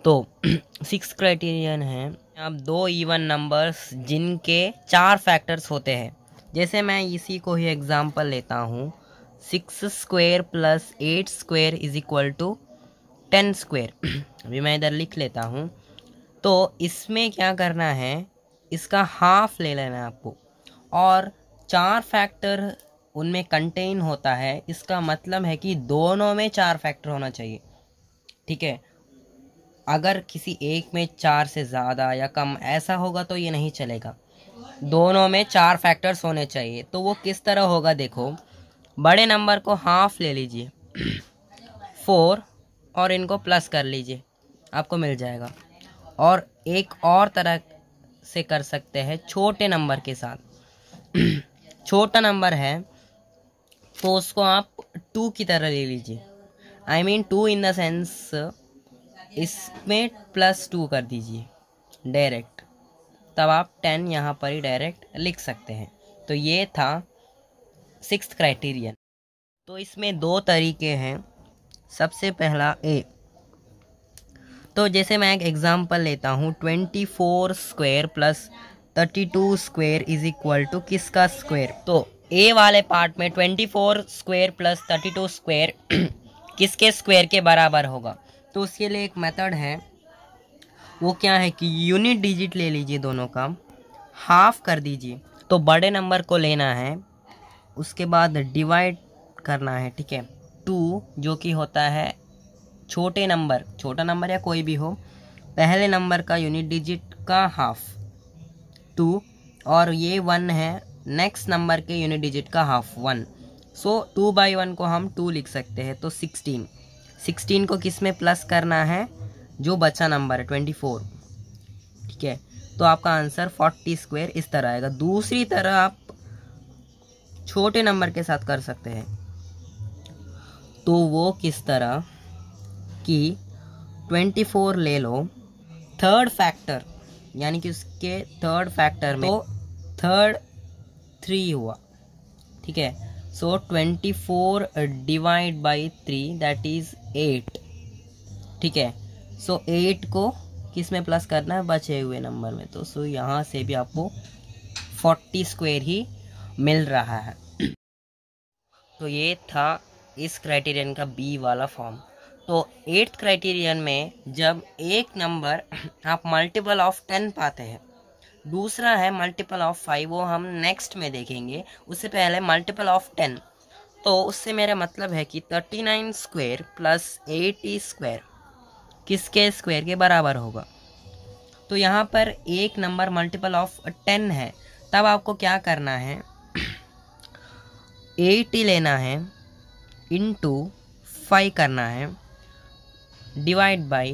तो 6 क्राइटेरियन है अब दो इवन नंबर्स जिनके 4 फैक्टर्स होते हैं। जैसे मैं इसी को ही एग्जांपल लेता हूँ, 6 square plus 8 square is equal to 10 square. अभी मैं इधर लिख लेता हूँ। तो इसमें क्या करना है, इसका हाफ ले लेना है आपको, और 4 फैक्टर उनमें कंटेन होता है। इसका मतलब है कि दोनों में 4 फैक्टर होना चाहिए। ठीक है, अगर किसी एक में 4 से ज़्यादा या कम ऐसा होगा तो ये नहीं चलेगा। दोनों में 4 फैक्टर्स होने चाहिए। तो वो किस तरह होगा, देखो, बड़े नंबर को हाफ ले लीजिए 4 और इनको प्लस कर लीजिए, आपको मिल जाएगा। और एक और तरह से कर सकते हैं छोटे नंबर के साथ। छोटा नंबर है तो उसको आप 2 की तरह ले लीजिए। I mean 2 in the sense इसमें +2 कर दीजिए डायरेक्ट, तब आप 10 यहाँ पर ही डायरेक्ट लिख सकते हैं। तो ये था 6th क्राइटेरियन। तो इसमें 2 तरीके हैं। सबसे पहला ए, तो जैसे मैं एक एग्जांपल लेता हूँ, 24 square plus 32 square is equal to किसका स्क्वायर। तो ए वाले पार्ट में 24 स्क्वायर प्लस 32 स्क्वायर किसके स्क्वायर के बराबर होगा। तो उसके लिए एक मेथड है, वो क्या है कि यूनिट डिजिट ले लीजिए, दोनों का हाफ कर दीजिए। तो बड़े नंबर को लेना है, उसके बाद डिवाइड करना है। ठीक है, 2 जो कि होता है छोटे नंबर, छोटा नंबर या कोई भी हो, पहले नंबर का यूनिट डिजिट का हाफ 2, और ये 1 है नेक्स्ट नंबर के यूनिट डिजिट का हाफ 1। सो 2/1 को हम 2 लिख सकते हैं। तो 16 को किस में प्लस करना है, जो बचा नंबर है 24। ठीक है, तो आपका आंसर 40 स्क्वायर इस तरह आएगा। दूसरी तरह आप छोटे नंबर के साथ कर सकते हैं। तो वो किस तरह कि 24 ले लो, थर्ड फैक्टर यानी कि उसके थर्ड फैक्टर में, तो थर्ड 3 हुआ। ठीक है, सो 24 डिवाइड बाई 3 दैट इज 8। ठीक है, सो 8 को किस में प्लस करना है, बचे हुए नंबर में। तो सो यहाँ से भी आपको 40 स्क्वायर ही मिल रहा है। तो ये था इस क्राइटेरियन का बी वाला फॉर्म। तो 8th क्राइटेरियन में जब एक नंबर आप मल्टीपल ऑफ 10 पाते हैं, दूसरा है मल्टीपल ऑफ 5, वो हम नेक्स्ट में देखेंगे। उससे पहले मल्टीपल ऑफ 10, तो उससे मेरा मतलब है कि 39 स्क्वायर प्लस 80 स्क्वायर किसके स्क्वायर के बराबर होगा। तो यहाँ पर एक नंबर मल्टीपल ऑफ 10 है, तब आपको क्या करना है, 80 लेना है इंटू 5 करना है, डिवाइड बाई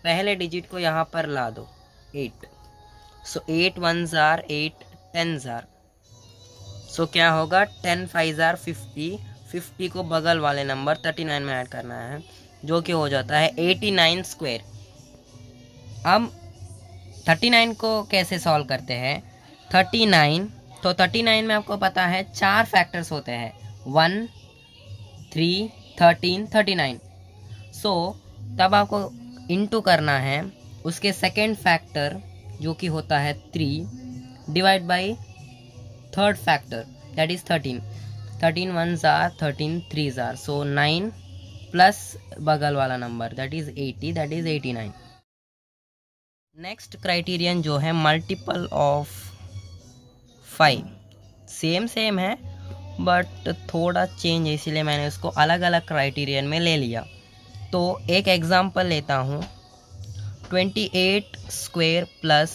पहले डिजिट को यहाँ पर ला दो 8। सो 8 1s are 8 10s are, सो क्या होगा 10 5s are 50। 50 को बगल वाले नंबर 39 में ऐड करना है, जो कि हो जाता है 89 स्क्वायर। अब 39 को कैसे सॉल्व करते हैं, 39, तो 39 में आपको पता है 4 फैक्टर्स होते हैं, 1 3 13 39। सो तब आपको इंटू करना है उसके सेकेंड फैक्टर जो कि होता है 3 divide by third factor that is 13। 13 1s are 13 3s are, so 9 plus बगल वाला number that is 80 that is 89। Next criterion जो है मल्टीपल ऑफ 5, सेम है बट थोड़ा चेंज है, इसीलिए मैंने उसको अलग अलग क्राइटेरियन में ले लिया। तो एक एग्जांपल लेता हूँ, 28 स्क्वायर प्लस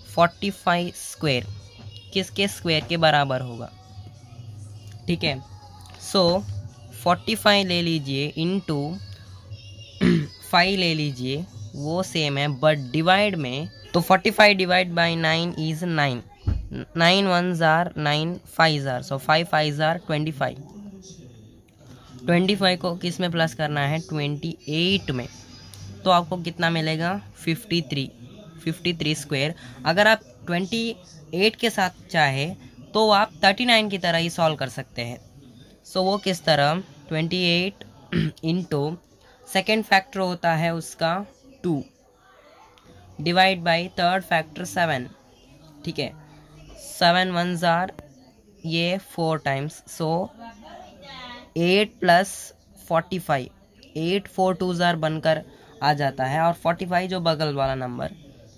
45 स्क्वायर किसके स्क्वायर के बराबर होगा। ठीक है, सो 45 ले लीजिए इंटू 5 ले लीजिए, वो सेम है बट डिवाइड में, तो 45 divide by 9 is 9। 9 1s are 9 5s are, so 5 5s are 25। 25 को किस में प्लस करना है, 28 में, तो आपको कितना मिलेगा 53 स्क्वायर। अगर आप 28 के साथ चाहे तो आप 39 की तरह ही सॉल्व कर सकते हैं। सो वो किस तरह, 28 इंटू सेकेंड फैक्टर होता है उसका 2 डिवाइड बाई थर्ड फैक्टर 7, ठीक है। 7 1s आर ये 4 times, so 8 plus 45, 8 4 2s are बनकर आ जाता है, और 45 जो बगल वाला नंबर,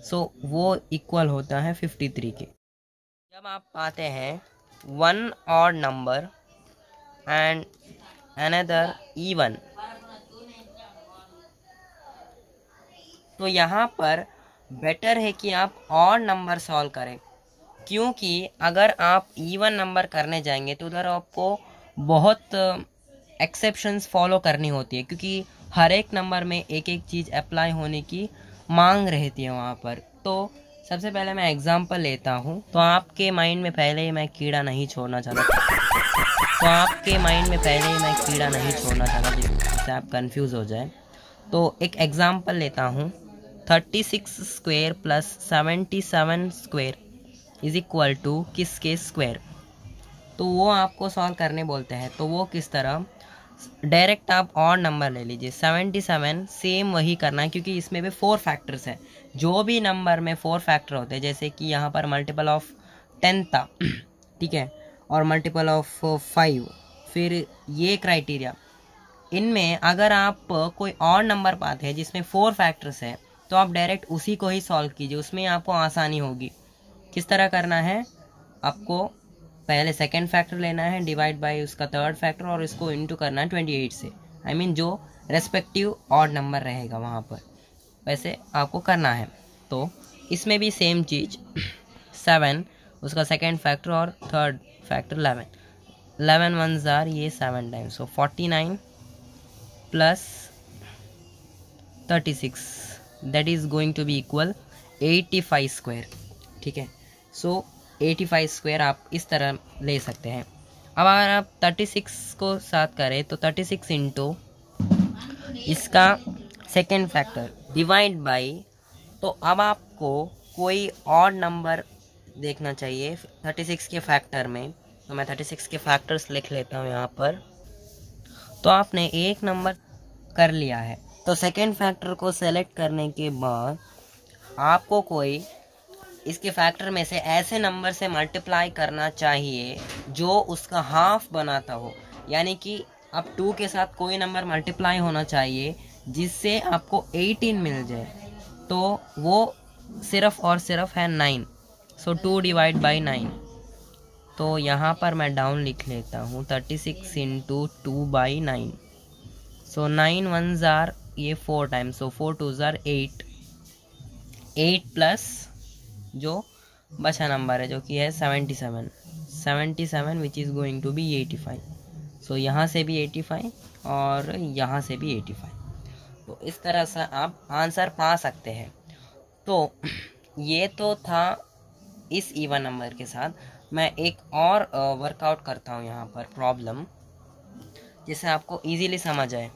सो वो इक्वल होता है 53 के। जब आप पाते हैं one odd number and another even, तो यहाँ पर बेटर है कि आप ऑड नंबर सॉल्व करें, क्योंकि अगर आप इवन नंबर करने जाएंगे तो उधर आपको बहुत एक्सेप्शंस फॉलो करनी होती है, क्योंकि हर एक नंबर में एक एक चीज़ अप्लाई होने की मांग रहती है वहाँ पर। तो सबसे पहले मैं एग्जांपल लेता हूँ, तो आपके माइंड में पहले ही मैं कीड़ा नहीं छोड़ना चाहता जिससे आप कंफ्यूज हो जाए। तो एक एग्जांपल लेता हूँ, 36 square plus 77 square is equal to किसके स्क्वायर। तो वो आपको सॉल्व करने बोलते हैं, तो वो किस तरह, डायरेक्ट आप और नंबर ले लीजिए। 77 सेम वही करना है, क्योंकि इसमें भी 4 फैक्टर्स हैं। जो भी नंबर में 4 फैक्टर होते हैं, जैसे कि यहाँ पर मल्टीपल ऑफ 10 था, ठीक है, और मल्टीपल ऑफ 5, फिर ये क्राइटेरिया, इनमें अगर आप कोई और नंबर पाते हैं जिसमें 4 फैक्टर्स हैं, तो आप डायरेक्ट उसी को ही सॉल्व कीजिए, उसमें आपको आसानी होगी। किस तरह करना है, आपको पहले सेकेंड फैक्टर लेना है, डिवाइड बाय उसका थर्ड फैक्टर, और इसको इनटू करना है 28 से, आई मीन जो रेस्पेक्टिव ऑड नंबर रहेगा वहाँ पर, वैसे आपको करना है। तो इसमें भी सेम चीज़, 7 उसका सेकेंड फैक्टर और थर्ड फैक्टर 11 1s आर ये 7 times, so 49 plus 36 that is going to be equal 85 square, ठीक है। सो 85 स्क्वायर आप इस तरह ले सकते हैं। अब अगर आप 36 को साथ करें तो 36 इंटू इसका सेकेंड फैक्टर डिवाइड बाई, तो अब आपको कोई और नंबर देखना चाहिए 36 के फैक्टर में। तो मैं 36 के फैक्टर्स लिख लेता हूँ यहाँ पर। तो आपने एक नंबर कर लिया है, तो सेकेंड फैक्टर को सेलेक्ट करने के बाद आपको कोई इसके फैक्टर में से ऐसे नंबर से मल्टीप्लाई करना चाहिए जो उसका हाफ बनाता हो, यानी कि अब 2 के साथ कोई नंबर मल्टीप्लाई होना चाहिए जिससे आपको 18 मिल जाए। तो वो सिर्फ और सिर्फ है 9, सो 2 डिवाइड बाई 9। तो यहाँ पर मैं डाउन लिख लेता हूँ 36 into 2 by 9, so 9 1s are ये 4 times, so 4 2s are 8 plus जो बचा नंबर है जो कि है 77 which is going to be 85। So यहाँ से भी 85 और यहाँ से भी 85। तो इस तरह से आप आंसर पा सकते हैं। तो ये तो था इस इवन नंबर के साथ। मैं एक और वर्कआउट करता हूँ यहाँ पर प्रॉब्लम, जिससे आपको इजीली समझ आए।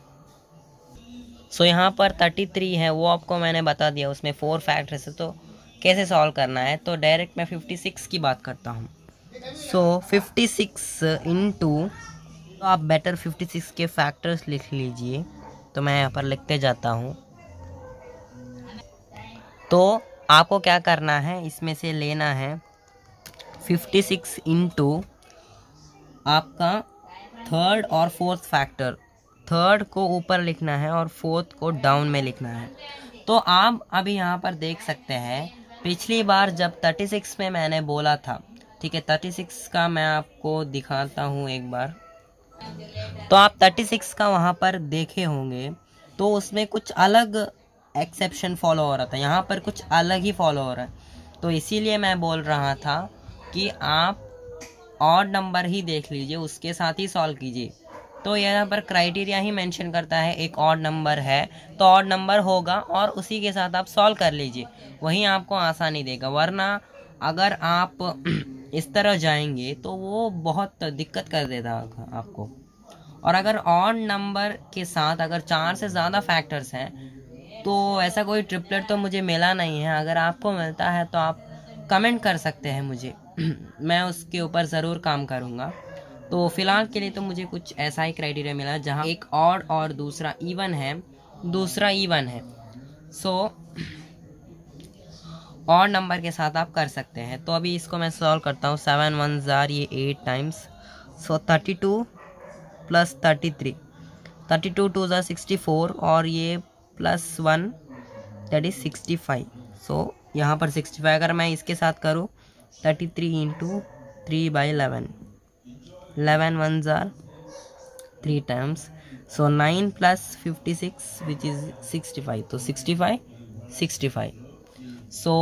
सो यहाँ पर 33 है, वो आपको मैंने बता दिया, उसमें 4 फैक्टर्स है, तो कैसे सॉल्व करना है। तो डायरेक्ट मैं 56 की बात करता हूँ। सो 56 इंटू, तो आप बेटर 56 के फैक्टर्स लिख लीजिए। तो मैं यहाँ पर लिखते जाता हूँ। तो आपको क्या करना है, इसमें से लेना है 56 इंटू आपका थर्ड और फोर्थ फैक्टर। थर्ड को ऊपर लिखना है और फोर्थ को डाउन में लिखना है। तो आप अभी यहाँ पर देख सकते हैं, पिछली बार जब 36 में मैंने बोला था, ठीक है, 36 का मैं आपको दिखाता हूँ एक बार। तो आप 36 का वहाँ पर देखे होंगे, तो उसमें कुछ अलग एक्सेप्शन फॉलो हो रहा था, यहाँ पर कुछ अलग ही फॉलो हो रहा है। तो इसीलिए मैं बोल रहा था कि आप ऑड नंबर ही देख लीजिए, उसके साथ ही सॉल्व कीजिए। तो यहाँ पर क्राइटेरिया ही मेंशन करता है, एक ऑड नंबर है तो ऑड नंबर होगा और उसी के साथ आप सॉल्व कर लीजिए, वही आपको आसानी देगा। वरना अगर आप इस तरह जाएंगे तो वो बहुत दिक्कत कर देता आपको। और अगर ऑड नंबर के साथ अगर 4 से ज़्यादा फैक्टर्स हैं, तो ऐसा कोई ट्रिपलेट तो मुझे मिला नहीं है। अगर आपको मिलता है तो आप कमेंट कर सकते हैं मुझे मैं उसके ऊपर ज़रूर काम करूँगा। तो फिलहाल के लिए तो मुझे कुछ ऐसा ही क्राइटेरिया मिला जहाँ एक ऑड और दूसरा इवन है, दूसरा इवन है। सो और नंबर के साथ आप कर सकते हैं। तो अभी इसको मैं सॉल्व करता हूँ। 7 1 जार ये 8 टाइम्स, सो 32 प्लस 33, 32 2 ज़ा 64 और ये प्लस 1 दैट इज 65। सो यहाँ पर 65 अगर मैं इसके साथ करूँ 33 into 3/11, 11 1 jar 3 times, so 9 plus 56 which is 65, तो 65 65। सो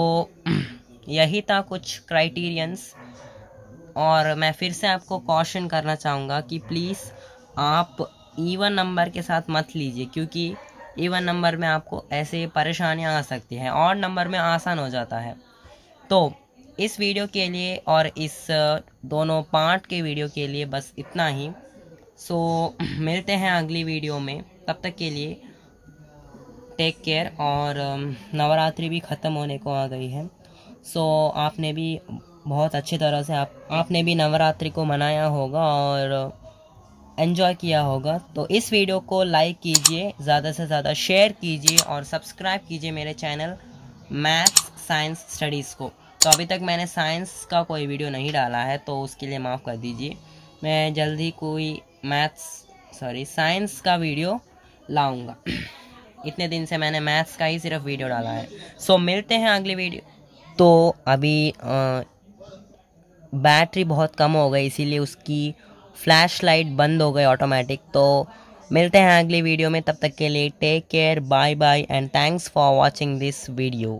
यही था कुछ क्राइटेरियंस। और मैं फिर से आपको कॉशन करना चाहूँगा कि प्लीज़ आप इवन नंबर के साथ मत लीजिए, क्योंकि इवन नंबर में आपको ऐसे परेशानियाँ आ सकती हैं, और नंबर में आसान हो जाता है। तो इस वीडियो के लिए और इस दोनों पार्ट के वीडियो के लिए बस इतना ही। सो मिलते हैं अगली वीडियो में, तब तक के लिए टेक केयर। और नवरात्रि भी ख़त्म होने को आ गई है। सो आपने भी बहुत अच्छी तरह से आपने भी नवरात्रि को मनाया होगा और एंजॉय किया होगा। तो इस वीडियो को लाइक कीजिए, ज़्यादा से ज़्यादा शेयर कीजिए और सब्सक्राइब कीजिए मेरे चैनल मैथ्स साइंस स्टडीज़ को। तो अभी तक मैंने साइंस का कोई वीडियो नहीं डाला है, तो उसके लिए माफ़ कर दीजिए। मैं जल्दी कोई साइंस का वीडियो लाऊंगा। इतने दिन से मैंने मैथ्स का ही सिर्फ वीडियो डाला है। सो मिलते हैं अगली वीडियो। तो अभी बैटरी बहुत कम हो गई, इसीलिए उसकी फ्लैश लाइट बंद हो गई ऑटोमेटिक। तो मिलते हैं अगली वीडियो में, तब तक के लिए take care, bye bye and thanks for watching this video.